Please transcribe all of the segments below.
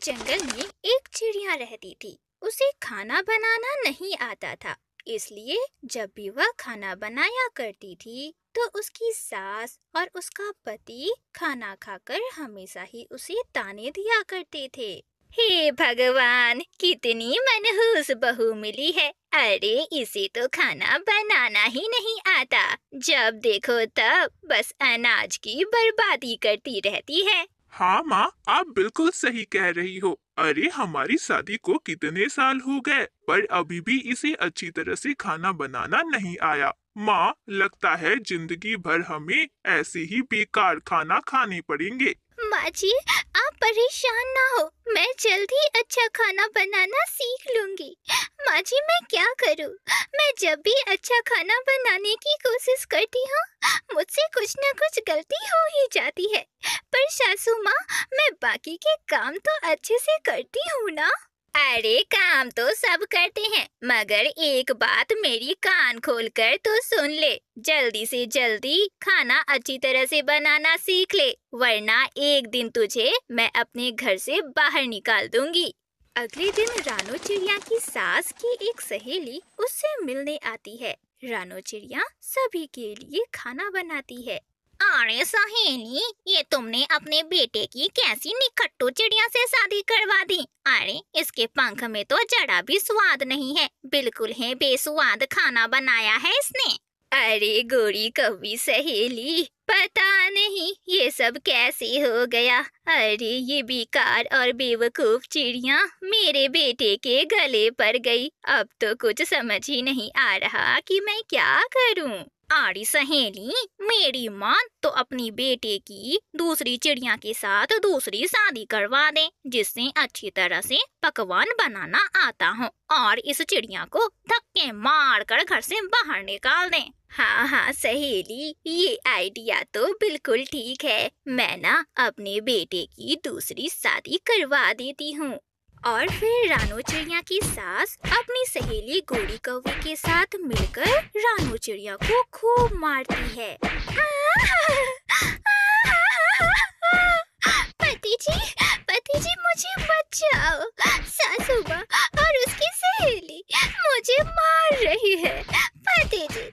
जंगल में एक चिड़िया रहती थी। उसे खाना बनाना नहीं आता था, इसलिए जब भी वह खाना बनाया करती थी तो उसकी सास और उसका पति खाना खाकर हमेशा ही उसे ताने दिया करते थे। हे भगवान, कितनी मनहूस बहू मिली है। अरे इसे तो खाना बनाना ही नहीं आता, जब देखो तब बस अनाज की बर्बादी करती रहती है। हाँ माँ, आप बिल्कुल सही कह रही हो। अरे हमारी शादी को कितने साल हो गए, पर अभी भी इसे अच्छी तरह से खाना बनाना नहीं आया। माँ, लगता है जिंदगी भर हमें ऐसे ही बेकार खाना खाने पड़ेंगे। माँ जी, आप परेशान ना हो, मैं जल्द ही अच्छा खाना बनाना सीख लूंगी। माँ जी, मैं क्या करूँ? मैं जब भी अच्छा खाना बनाने की कोशिश करती हूँ, मुझसे कुछ न कुछ गलती हो ही जाती है। पर सासू माँ, मैं बाकी के काम तो अच्छे से करती हूँ ना? अरे काम तो सब करते हैं, मगर एक बात मेरी कान खोलकर तो सुन ले। जल्दी से जल्दी खाना अच्छी तरह से बनाना सीख ले, वरना एक दिन तुझे मैं अपने घर से बाहर निकाल दूंगी। अगले दिन रानो चिड़िया की सास की एक सहेली उससे मिलने आती है। रानो चिड़िया सभी के लिए खाना बनाती है। अरे सहेली, ये तुमने अपने बेटे की कैसी निकट्टू चिड़िया से शादी करवा दी। अरे इसके पंख में तो जरा भी स्वाद नहीं है, बिल्कुल है बेस्वाद खाना बनाया है इसने। अरे गोरी कौवी सहेली, पता नहीं ये सब कैसे हो गया। अरे ये बेकार और बेवकूफ चिड़िया मेरे बेटे के गले पर गई। अब तो कुछ समझ ही नहीं आ रहा कि मैं क्या करूं। आड़ी सहेली, मेरी माँ तो अपनी बेटे की दूसरी चिड़िया के साथ दूसरी शादी करवा दे, जिससे अच्छी तरह से पकवान बनाना आता हो, और इस चिड़िया को धक्के मार कर घर से बाहर निकाल दे। हाँ हाँ सहेली, ये आइडिया तो बिल्कुल ठीक है। मैं ना अपने बेटे की दूसरी शादी करवा देती हूँ। और फिर रानो चिड़िया की सास अपनी सहेली गोरी कौवे के साथ मिलकर रानो चिड़िया को खूब मारती है। पति जी मुझे बचाओ। सासू माँ और उसकी सहेली मुझे मार रही है। पति जी।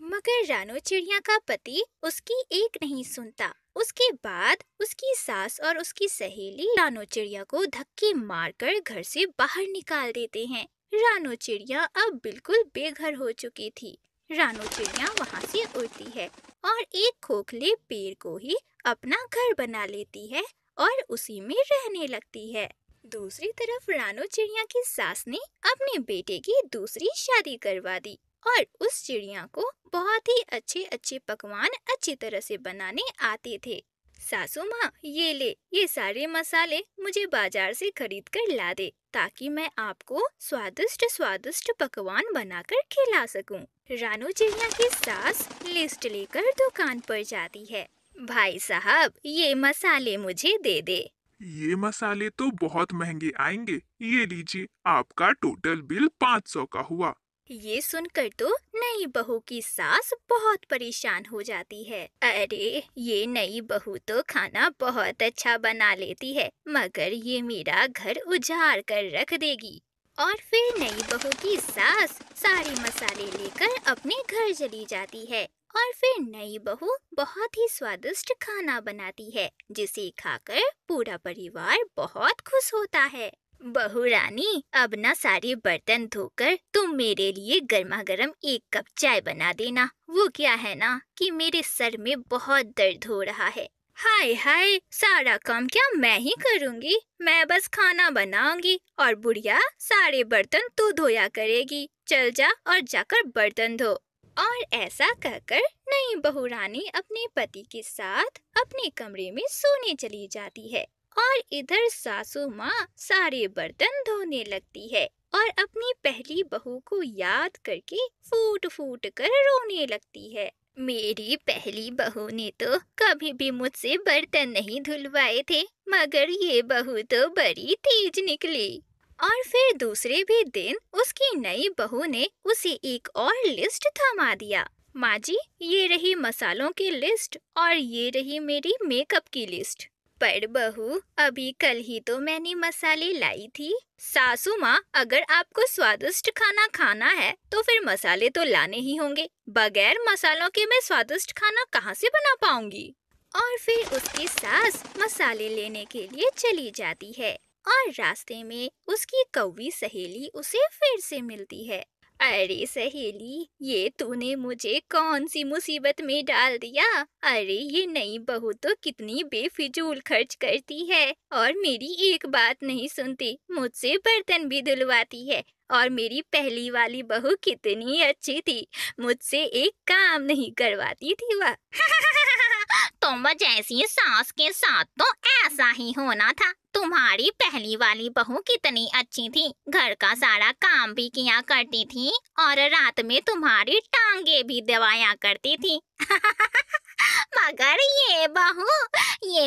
मगर रानो चिड़िया का पति उसकी एक नहीं सुनता। उसके बाद उसकी सास और उसकी सहेली रानो चिड़िया को धक्के मारकर घर से बाहर निकाल देते हैं। रानो चिड़िया अब बिल्कुल बेघर हो चुकी थी। रानो चिड़िया वहाँ से उड़ती है और एक खोखले पेड़ को ही अपना घर बना लेती है और उसी में रहने लगती है। दूसरी तरफ रानो चिड़िया की सास ने अपने बेटे की दूसरी शादी करवा दी और उस चिड़िया को बहुत ही अच्छे अच्छे पकवान अच्छी तरह से बनाने आते थे। सासू माँ, ये ले, ये सारे मसाले मुझे बाजार से खरीद कर ला दे, ताकि मैं आपको स्वादिष्ट स्वादिष्ट पकवान बनाकर खिला सकूं। रानो चिड़िया की सास लिस्ट लेकर दुकान पर जाती है। भाई साहब, ये मसाले मुझे दे दे। ये मसाले तो बहुत महंगे आएंगे। ये लीजिए, आपका टोटल बिल 500 का हुआ। ये सुनकर तो नई बहू की सास बहुत परेशान हो जाती है। अरे ये नई बहू तो खाना बहुत अच्छा बना लेती है, मगर ये मेरा घर उजाड़ कर रख देगी। और फिर नई बहू की सास सारे मसाले लेकर अपने घर चली जाती है और फिर नई बहू बहुत ही स्वादिष्ट खाना बनाती है, जिसे खाकर पूरा परिवार बहुत खुश होता है। बहू रानी, अब ना सारे बर्तन धोकर तुम मेरे लिए गर्मा गर्म एक कप चाय बना देना। वो क्या है ना कि मेरे सर में बहुत दर्द हो रहा है। हाय हाय, सारा काम क्या मैं ही करूँगी? मैं बस खाना बनाऊंगी और बुढ़िया सारे बर्तन तू धोया करेगी। चल जा और जाकर बर्तन धो। और ऐसा कहकर नई बहू रानी अपने पति के साथ अपने कमरे में सोने चली जाती है और इधर सासू माँ सारे बर्तन धोने लगती है और अपनी पहली बहू को याद करके फूट फूट कर रोने लगती है। मेरी पहली बहू ने तो कभी भी मुझसे बर्तन नहीं धुलवाए थे, मगर ये बहू तो बड़ी तेज निकली। और फिर दूसरे भी दिन उसकी नई बहू ने उसे एक और लिस्ट थमा दिया। माँ जी, ये रही मसालों की लिस्ट और ये रही मेरी मेकअप की लिस्ट। पर बहू, अभी कल ही तो मैंने मसाले लाई थी। सासू माँ, अगर आपको स्वादिष्ट खाना खाना है तो फिर मसाले तो लाने ही होंगे। बगैर मसालों के मैं स्वादिष्ट खाना कहाँ से बना पाऊंगी? और फिर उसकी सास मसाले लेने के लिए चली जाती है और रास्ते में उसकी कौवी सहेली उसे फिर से मिलती है। अरे सहेली, ये तूने मुझे कौन सी मुसीबत में डाल दिया? अरे ये नई बहू तो कितनी बेफिजूल खर्च करती है और मेरी एक बात नहीं सुनती, मुझसे बर्तन भी धुलवाती है। और मेरी पहली वाली बहू कितनी अच्छी थी, मुझसे एक काम नहीं करवाती थी वह। तुम जैसी सास के साथ तो ऐसा ही होना था। तुम्हारी पहली वाली बहू कितनी अच्छी थी, घर का सारा काम भी किया करती थी और रात में तुम्हारी टांगे भी दबाया करती थी। मगर ये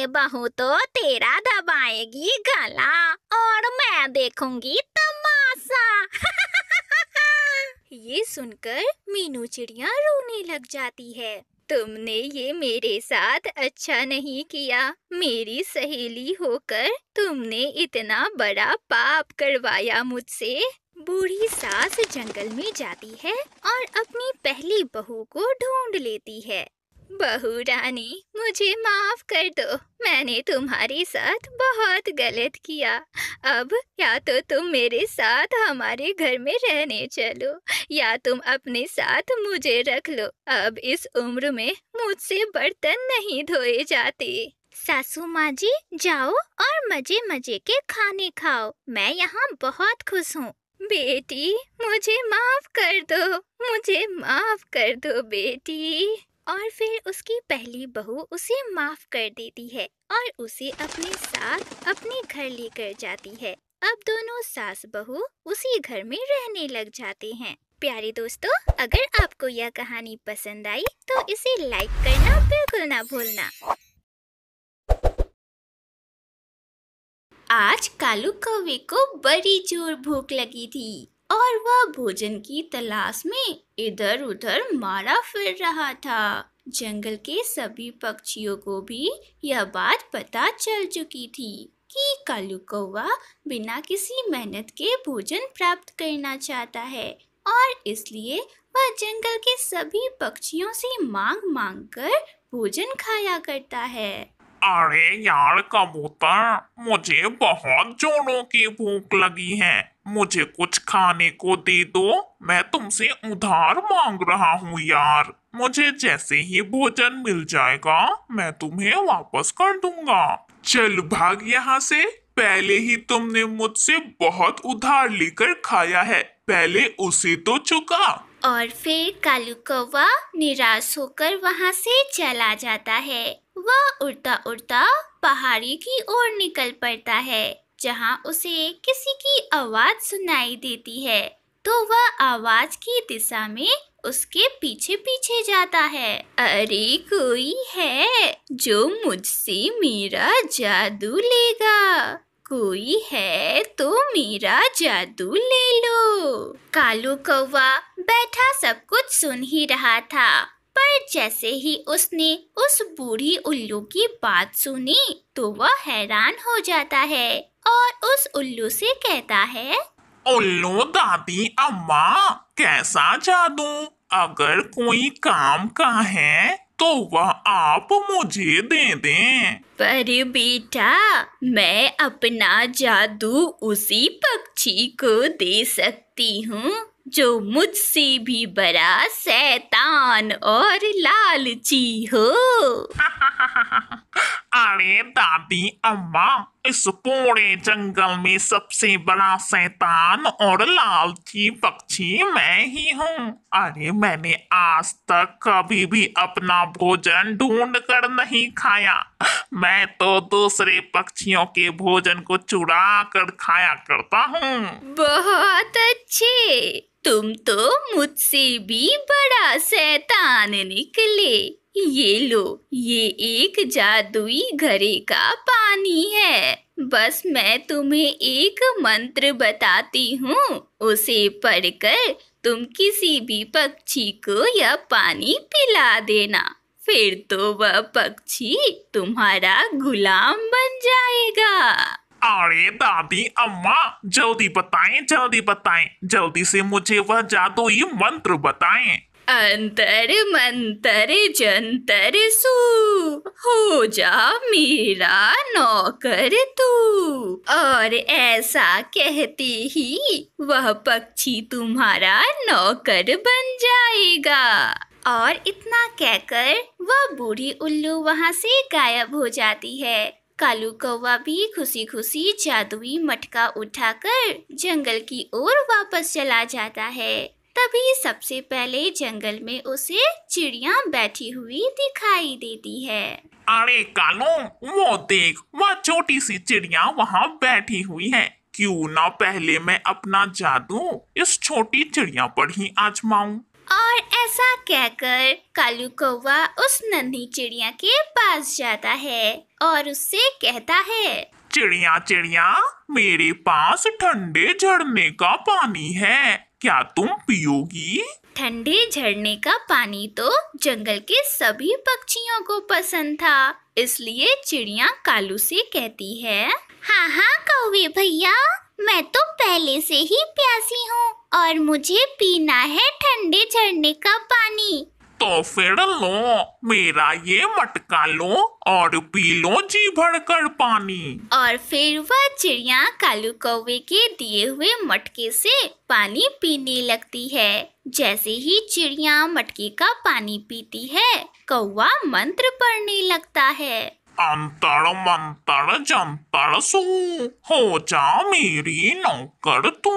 बहू तो तेरा दबाएगी गला और मैं देखूंगी तमाशा। ये सुनकर मीनू चिड़िया रोने लग जाती है। तुमने ये मेरे साथ अच्छा नहीं किया। मेरी सहेली होकर तुमने इतना बड़ा पाप करवाया मुझसे। बूढ़ी सास जंगल में जाती है और अपनी पहली बहू को ढूंढ लेती है। बहू रानी, मुझे माफ कर दो, मैंने तुम्हारे साथ बहुत गलत किया। अब या तो तुम मेरे साथ हमारे घर में रहने चलो या तुम अपने साथ मुझे रख लो। अब इस उम्र में मुझसे बर्तन नहीं धोए जाते। सासू माँ जी, जाओ और मजे मजे के खाने खाओ, मैं यहाँ बहुत खुश हूँ। बेटी, मुझे माफ कर दो, मुझे माफ कर दो बेटी। और फिर उसकी पहली बहू उसे माफ कर देती है और उसे अपने साथ अपने घर लेकर जाती है। अब दोनों सास बहू उसी घर में रहने लग जाते हैं। प्यारे दोस्तों, अगर आपको यह कहानी पसंद आई तो इसे लाइक करना बिल्कुल ना भूलना। आज कालू कौवे को बड़ी जोर भूख लगी थी और वह भोजन की तलाश में इधर उधर मारा फिर रहा था। जंगल के सभी पक्षियों को भी यह बात पता चल चुकी थी कि कालू कौवा बिना किसी मेहनत के भोजन प्राप्त करना चाहता है और इसलिए वह जंगल के सभी पक्षियों से मांग मांग कर भोजन खाया करता है। अरे यार कबूतर, मुझे बहुत जोरों की भूख लगी है, मुझे कुछ खाने को दे दो। मैं तुमसे उधार मांग रहा हूँ यार। मुझे जैसे ही भोजन मिल जाएगा मैं तुम्हें वापस कर दूंगा। चल भाग यहाँ से, पहले ही तुमने मुझसे बहुत उधार लेकर खाया है, पहले उसे तो चुका। और फिर कालू कौवा निराश होकर वहाँ से चला जाता है। वह उड़ता उड़ता पहाड़ी की ओर निकल पड़ता है, जहाँ उसे किसी की आवाज सुनाई देती है। तो वह आवाज की दिशा में उसके पीछे पीछे जाता है। अरे कोई है जो मुझसे मेरा जादू लेगा, कोई है तो मेरा जादू ले लो। कालू कौवा बैठा सब कुछ सुन ही रहा था, पर जैसे ही उसने उस बूढ़ी उल्लू की बात सुनी तो वह हैरान हो जाता है और उस उल्लू से कहता है, उल्लू दादी अम्मा, कैसा जादू? अगर कोई काम का है तो वह आप मुझे दे दें। पर बेटा, मैं अपना जादू उसी पक्षी को दे सकती हूँ जो मुझसे भी बड़ा शैतान और लालची हो। अरे दादी अम्मा, इस पूरे जंगल में सबसे बड़ा शैतान और लालची पक्षी मैं ही हूँ। अरे मैंने आज तक कभी भी अपना भोजन ढूंढ कर नहीं खाया, मैं तो दूसरे पक्षियों के भोजन को चुरा कर खाया करता हूँ। बहुत अच्छे, तुम तो मुझसे भी बड़ा शैतान निकले। ये लो, ये एक जादुई घड़े का पानी है। बस मैं तुम्हें एक मंत्र बताती हूँ, उसे पढ़कर तुम किसी भी पक्षी को यह पानी पिला देना, फिर तो वह पक्षी तुम्हारा गुलाम बन जाएगा। अरे दादी अम्मा, जल्दी बताएं, जल्दी से मुझे वह जादुई मंत्र बताएं। अंतर मंतर जंतर सू, हो जा मेरा नौकर तू। और ऐसा कहते ही वह पक्षी तुम्हारा नौकर बन जाएगा। और इतना कहकर वह बूढ़ी उल्लू वहाँ से गायब हो जाती है। कालू कौवा भी खुशी खुशी जादुई मटका उठाकर जंगल की ओर वापस चला जाता है। तभी सबसे पहले जंगल में उसे चिड़िया बैठी हुई दिखाई देती है। अरे कालू, वो देख, वह छोटी सी चिड़िया वहाँ बैठी हुई है। क्यों ना पहले मैं अपना जादू इस छोटी चिड़िया पर ही आजमाऊं। और ऐसा कहकर कालू कौवा उस नन्ही चिड़िया के पास जाता है और उससे कहता है, चिड़िया चिड़िया, मेरे पास ठंडे झरने का पानी है, क्या तुम पियोगी? ठंडे झरने का पानी तो जंगल के सभी पक्षियों को पसंद था, इसलिए चिड़िया कालू से कहती है, हाँ हाँ कौवे भैया, मैं तो पहले से ही प्यासी हूँ और मुझे पीना है ठंडे झरने का पानी। तो फिर लो, मेरा ये मटका लो और पी लो जी भरकर पानी। और फिर वह चिड़िया कालू कौवे के दिए हुए मटके से पानी पीने लगती है। जैसे ही चिड़िया मटके का पानी पीती है, कौवा मंत्र पढ़ने लगता है। अंतर मंतर जंतर सू, हो जा मेरी नौकर तू।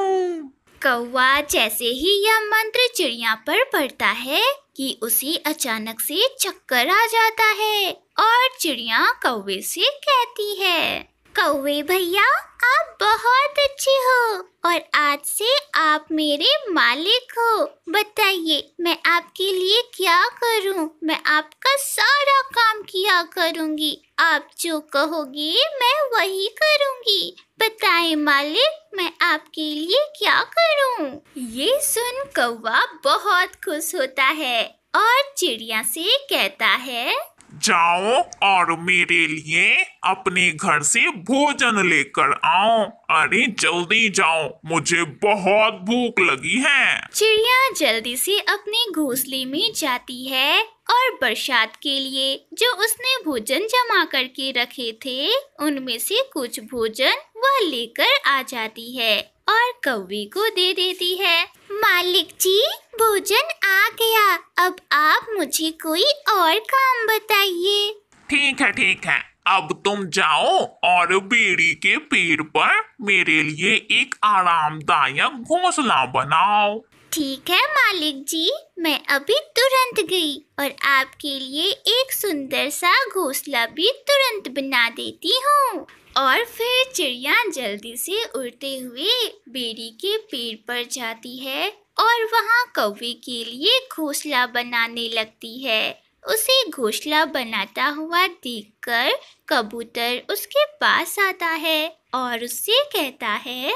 कौवा जैसे ही यह मंत्र चिड़िया पर पढ़ता है कि उसे अचानक से चक्कर आ जाता है और चिड़िया कौवे से कहती है, कौवे भैया, आप बहुत अच्छे हो और आज से आप मेरे मालिक हो। बताइए मैं आपके लिए क्या करूं? मैं आपका सारा काम किया करूंगी। आप जो कहोगे मैं वही करूंगी। बताएं मालिक, मैं आपके लिए क्या करूं? ये सुन कौवा बहुत खुश होता है और चिड़िया से कहता है, जाओ और मेरे लिए अपने घर से भोजन लेकर आओ। अरे जल्दी जाओ, मुझे बहुत भूख लगी है। चिड़िया जल्दी से अपने घोंसले में जाती है और बरसात के लिए जो उसने भोजन जमा करके रखे थे, उनमें से कुछ भोजन वह लेकर आ जाती है और कौवे को दे देती है। मालिक जी, भोजन आ गया, अब आप मुझे कोई और काम बताइए। ठीक है, अब तुम जाओ और बेरी के पेड़ पर मेरे लिए एक आरामदायक घोंसला बनाओ। ठीक है मालिक जी, मैं अभी तुरंत गई और आपके लिए एक सुंदर सा घोंसला भी तुरंत बना देती हूँ। और फिर चिड़िया जल्दी से उड़ते हुए बेरी के पेड़ पर जाती है और वहाँ कौवे के लिए घोंसला बनाने लगती है। उसे घोंसला बनाता हुआ देखकर कबूतर उसके पास आता है और उससे कहता है,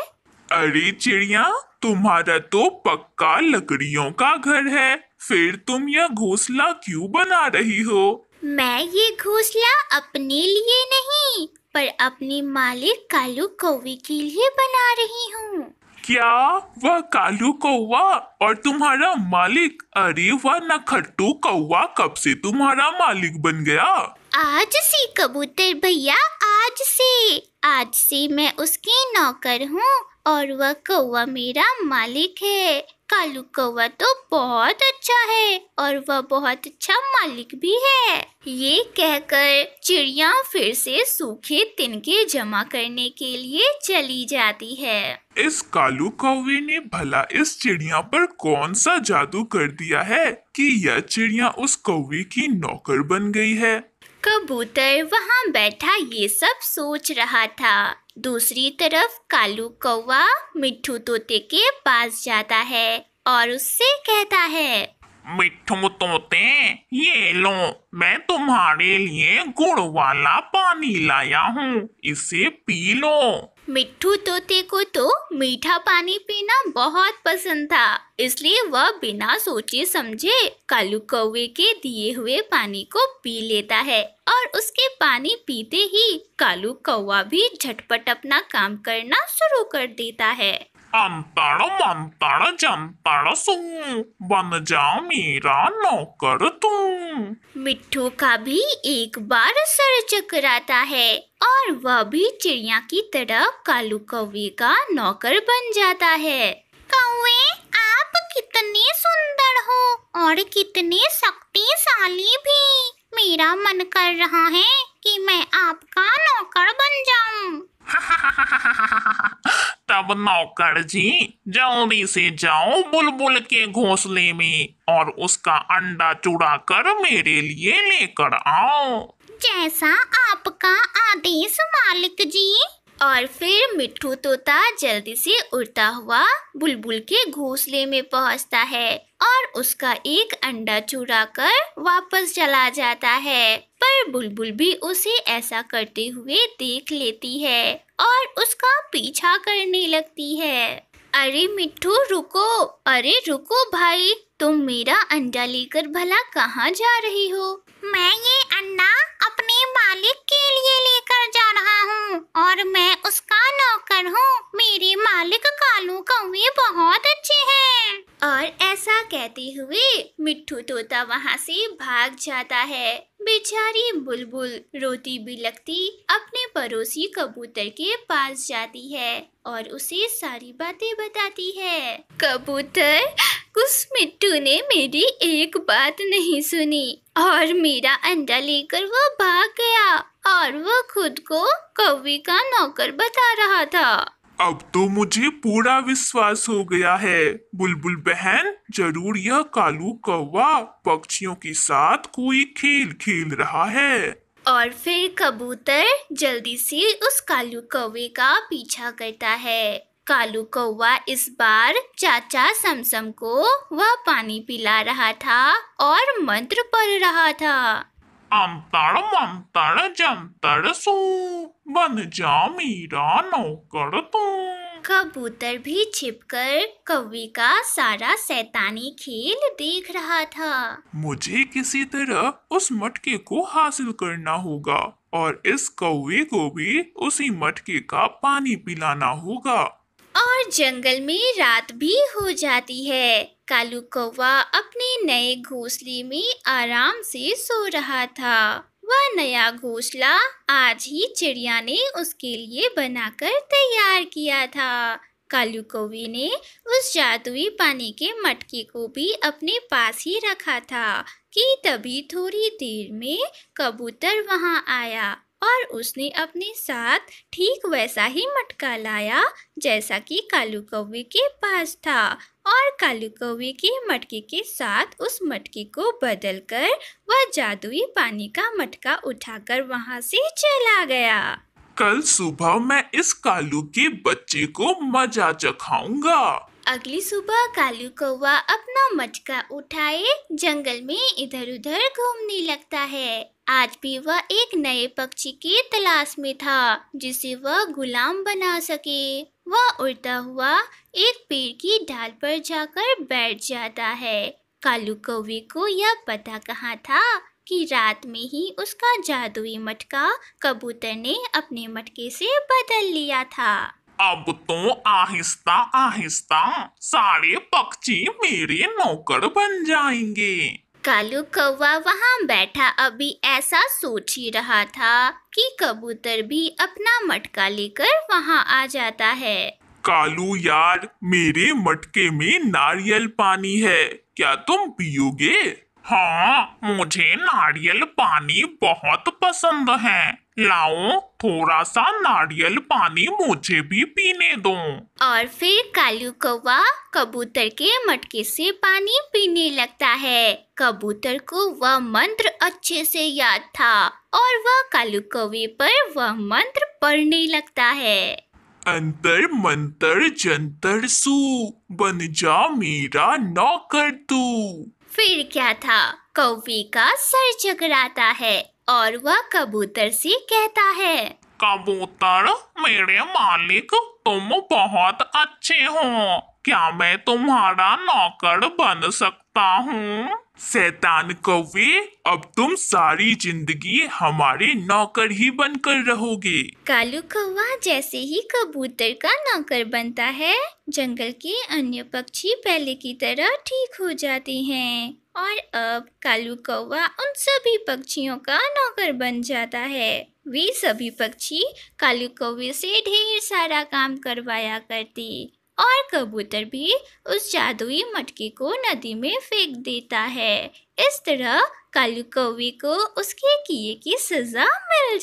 अरे चिड़िया, तुम्हारा तो पक्का लकड़ियों का घर है, फिर तुम यह घोंसला क्यों बना रही हो? मैं ये घोंसला अपने लिए नहीं पर अपने मालिक कालू कौवे के लिए बना रही हूँ। क्या वह कालू कौवा और तुम्हारा मालिक? अरे वह नखट्टू कौवा कब से तुम्हारा मालिक बन गया? आज से कबूतर भैया, आज से मैं उसकी नौकर हूँ और वह कौवा मेरा मालिक है। कालू कौवा तो बहुत अच्छा है और वह बहुत अच्छा मालिक भी है। ये कहकर चिड़िया फिर से सूखे तिनके जमा करने के लिए चली जाती है। इस कालू कौवे ने भला इस चिड़िया पर कौन सा जादू कर दिया है कि यह चिड़िया उस कौवे की नौकर बन गई है? कबूतर वहाँ बैठा ये सब सोच रहा था। दूसरी तरफ कालू कौवा मिट्ठू तोते के पास जाता है और उससे कहता है, मिट्ठू तोते, ये लो, मैं तुम्हारे लिए गुड़ वाला पानी लाया हूँ, इसे पी लो। मिट्ठू तोते को तो मीठा पानी पीना बहुत पसंद था, इसलिए वह बिना सोचे समझे कालू कौवे के दिए हुए पानी को पी लेता है और उसके पानी पीते ही कालू कौवा भी झटपट अपना काम करना शुरू कर देता है। अंतर मंतर जंतर सू, बन जा मेरा नौकर तू। मिट्ठू का भी एक बार सर चकराता है और वह भी चिड़िया की तरह कालू कौवे का नौकर बन जाता है। कौवे, आप कितने सुंदर हो और कितने शक्तिशाली भी। मेरा मन कर रहा है कि मैं आपका नौकर बन जाऊं। तब नौकर जी, जल्दी से जाओ बुलबुल के घोंसले में और उसका अंडा चुरा कर मेरे लिए लेकर आओ। जैसा आपका आदेश मालिक जी। और फिर मिट्ठू तोता जल्दी से उड़ता हुआ बुलबुल के घोंसले में पहुंचता है और उसका एक अंडा चुरा कर वापस चला जाता है। पर बुलबुल भी उसे ऐसा करते हुए देख लेती है और उसका पीछा करने लगती है। अरे मिट्ठू रुको, अरे रुको भाई, तुम मेरा अंडा लेकर भला कहाँ जा रही हो? मैं ये अंडा अपने मालिक के लिए लेकर जा रहा हूँ और मैं उसका नौकर हूँ। मेरे मालिक कालू कौवे बहुत अच्छे हैं। और ऐसा कहते हुए मिट्ठू तोता वहाँ से भाग जाता है। बेचारी बुलबुल रोती बिलखती अपने पड़ोसी कबूतर के पास जाती है और उसे सारी बातें बताती है। कबूतर, उस मिट्ठू ने मेरी एक बात नहीं सुनी और मेरा अंडा लेकर वो भाग गया और वो खुद को कौवे का नौकर बता रहा था। अब तो मुझे पूरा विश्वास हो गया है, बुलबुल बहन जरूर यह कालू कौवा पक्षियों के साथ कोई खेल खेल रहा है। और फिर कबूतर जल्दी से उस कालू कौवे का पीछा करता है। कालू कौवा इस बार चाचा समसम को वह पानी पिला रहा था और मंत्र पढ़ रहा था। अंतर मंतर जंतर सू, बन जा मेरा नौकर तू। कबूतर भी छिपकर कौवे का सारा शैतानी खेल देख रहा था। मुझे किसी तरह उस मटके को हासिल करना होगा और इस कौवे को भी उसी मटके का पानी पिलाना होगा। और जंगल में रात भी हो जाती है। कालू कौवा अपने नए घोंसले में आराम से सो रहा था। वह नया घोंसला आज ही चिड़िया ने उसके लिए बनाकर तैयार किया था। कालू कौवे ने उस जादुई पानी के मटके को भी अपने पास ही रखा था कि तभी थोड़ी देर में कबूतर वहां आया और उसने अपने साथ ठीक वैसा ही मटका लाया जैसा कि कालू कौवे के पास था और कालू कौवे के मटके के साथ उस मटके को बदलकर वह जादुई पानी का मटका उठाकर वहां से चला गया। कल सुबह मैं इस कालू के बच्चे को मजा चखाऊंगा। अगली सुबह कालू कौवा अपना मटका उठाए जंगल में इधर उधर घूमने लगता है। आज भी वह एक नए पक्षी के तलाश में था जिसे वह गुलाम बना सके। वह उड़ता हुआ एक पेड़ की डाल पर जाकर बैठ जाता है। कालू कौवे को यह पता कहाँ था कि रात में ही उसका जादुई मटका कबूतर ने अपने मटके से बदल लिया था। अब तो आहिस्ता आहिस्ता सारे पक्षी मेरे नौकर बन जाएंगे। कालू कौवा वहाँ बैठा अभी ऐसा सोच ही रहा था कि कबूतर भी अपना मटका लेकर वहाँ आ जाता है। कालू यार, मेरे मटके में नारियल पानी है, क्या तुम पियोगे? हाँ, मुझे नारियल पानी बहुत पसंद है। लाओ, थोड़ा सा नारियल पानी मुझे भी पीने दो। और फिर कालू कौवा कबूतर के मटके से पानी पीने लगता है। कबूतर को वह मंत्र अच्छे से याद था और वह कालू कौवे पर वह मंत्र पढ़ने लगता है। अंतर मंतर जंतर सू, बन जा मेरा नौकर तू। फिर क्या था, कौवे का सर चकराता है और वह कबूतर से कहता है, कबूतर, मेरे मालिक, तुम बहुत अच्छे हो। क्या मैं तुम्हारा नौकर बन सकता हूँ? शैतान कौवे, अब तुम सारी जिंदगी हमारे नौकर ही बनकर रहोगे। कालू कौवा जैसे ही कबूतर का नौकर बनता है, जंगल के अन्य पक्षी पहले की तरह ठीक हो जाते हैं और अब कालू कौवा उन सभी पक्षियों का नौकर बन जाता है। वे सभी पक्षी कालू कौवे से ढेर सारा काम करवाया करते और कबूतर भी उस जादुई मटके को नदी में फेंक देता है। इस तरह कालू कौवे को उसके किए की सजा मिल